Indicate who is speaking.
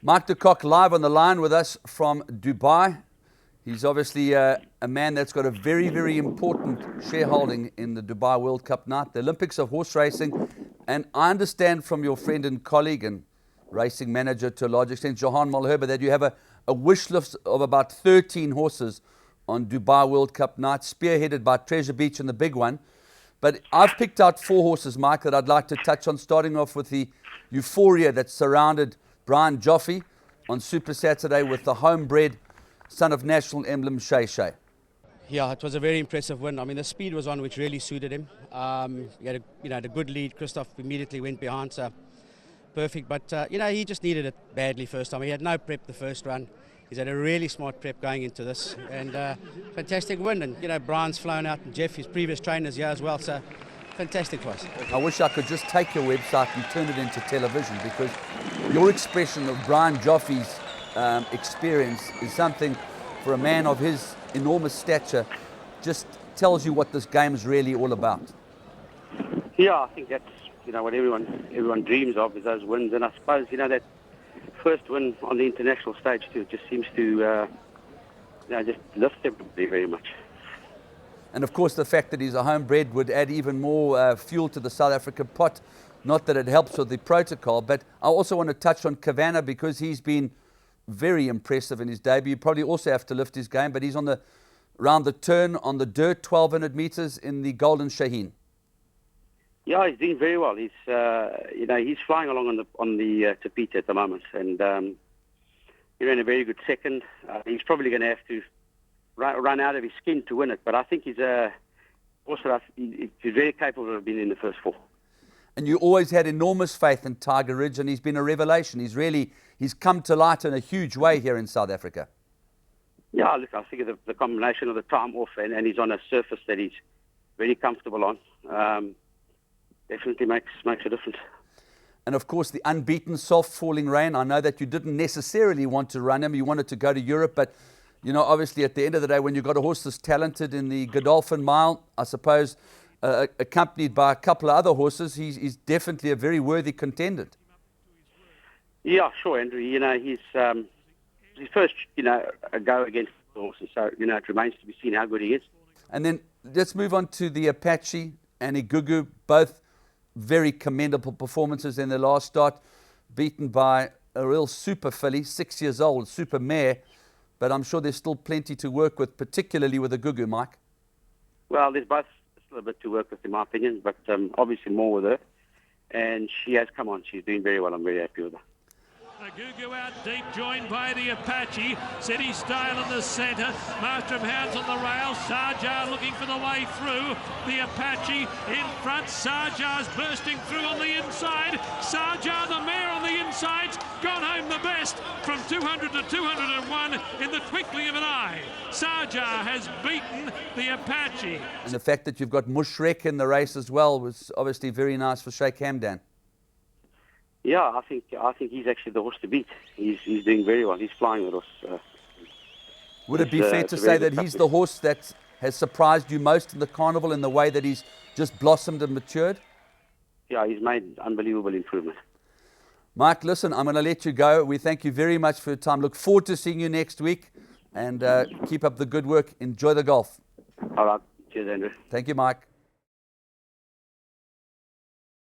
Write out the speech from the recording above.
Speaker 1: Mike de KOCK live on the line with us from Dubai. He's obviously a man that's got a very, very important shareholding in the Dubai World Cup night, the Olympics of horse racing. And I understand from your friend and colleague and racing manager to a large extent, Johan Malherbe, that you have a wish list of about 13 horses on Dubai World Cup night, spearheaded by Treasure Beach and the big one. But I've picked out 4 horses, Mike, that I'd like to touch on, starting off with the euphoria that surrounded Brian Joffe on Super Saturday with the homebred son of national emblem Shay Shay.
Speaker 2: Yeah, it was a very impressive win. I mean, the speed was on, which really suited him. He had a good lead. Christoph immediately went behind, so perfect. But he just needed it badly first time. He had no prep the first run. He's had a really smart prep going into this, and fantastic win. And Brian's flown out, and Jeff, his previous trainers here as well. So fantastic for us.
Speaker 1: I wish I could just take your website and turn it into television, because your expression of Brian Joffe's experience is something for a man of his enormous stature, just tells you what this game is really all about.
Speaker 3: Yeah, I think that's what everyone dreams of, is those wins, and I suppose that first win on the international stage too just seems to just lift everybody very much.
Speaker 1: And of course the fact that he's a homebred would add even more fuel to the South African pot. Not that it helps with the protocol, but I also want to touch on Kavana, because he's been very impressive in his debut. You probably also have to lift his game, but he's around the turn on the dirt, 1,200 meters in the Golden Shaheen.
Speaker 3: Yeah, he's doing very well. He's he's flying along on the Tapete at the moment, and he ran a very good second. He's probably going to have to run out of his skin to win it, but I think he's very capable of being in the first 4.
Speaker 1: And you always had enormous faith in Tiger Ridge, and he's been a revelation. He's come to light in a huge way here in South Africa. Yeah,
Speaker 3: look, I think the combination of the time off and he's on a surface that he's very comfortable on definitely makes a difference.
Speaker 1: And of course, the unbeaten soft falling rain. I know that you didn't necessarily want to run him. You wanted to go to Europe, but obviously at the end of the day, when you've got a horse that's talented in the Godolphin Mile, I suppose, accompanied by a couple of other horses, he's definitely a very worthy contender.
Speaker 3: Yeah, sure, Andrew. He's his first, a go against the horses, so it remains to be seen how good he is.
Speaker 1: And then let's move on to the Apache and Igugu, both very commendable performances in their last start, beaten by a real super filly, 6 years old, super mare. But I'm sure there's still plenty to work with, particularly with Igugu, Mike.
Speaker 3: Well, there's both still a bit to work with, in my opinion, but obviously more with her. And she has come on. She's doing very well. I'm very happy with her.
Speaker 4: Igugu out deep, joined by the Apache. City Style in the centre. Master of Hounds on the rail. Sarjar looking for the way through. The Apache in front. Sarjar's bursting through on the inside. Sarjar, the mare on the inside's gone home the best from 200 to 201 in the twinkling of an eye. Sarjar has beaten the Apache.
Speaker 1: And the fact that you've got Mushrek in the race as well was obviously very nice for Sheikh Hamdan.
Speaker 3: Yeah, I think he's actually the horse to beat. He's doing very well. He's flying with us.
Speaker 1: Would it be fair to say that he's the horse that has surprised you most in the carnival in the way that he's just blossomed and matured?
Speaker 3: Yeah, he's made unbelievable improvement.
Speaker 1: Mike, listen, I'm going to let you go. We thank you very much for your time. Look forward to seeing you next week, and keep up the good work. Enjoy the golf.
Speaker 3: All right. Cheers, Andrew.
Speaker 1: Thank you, Mike.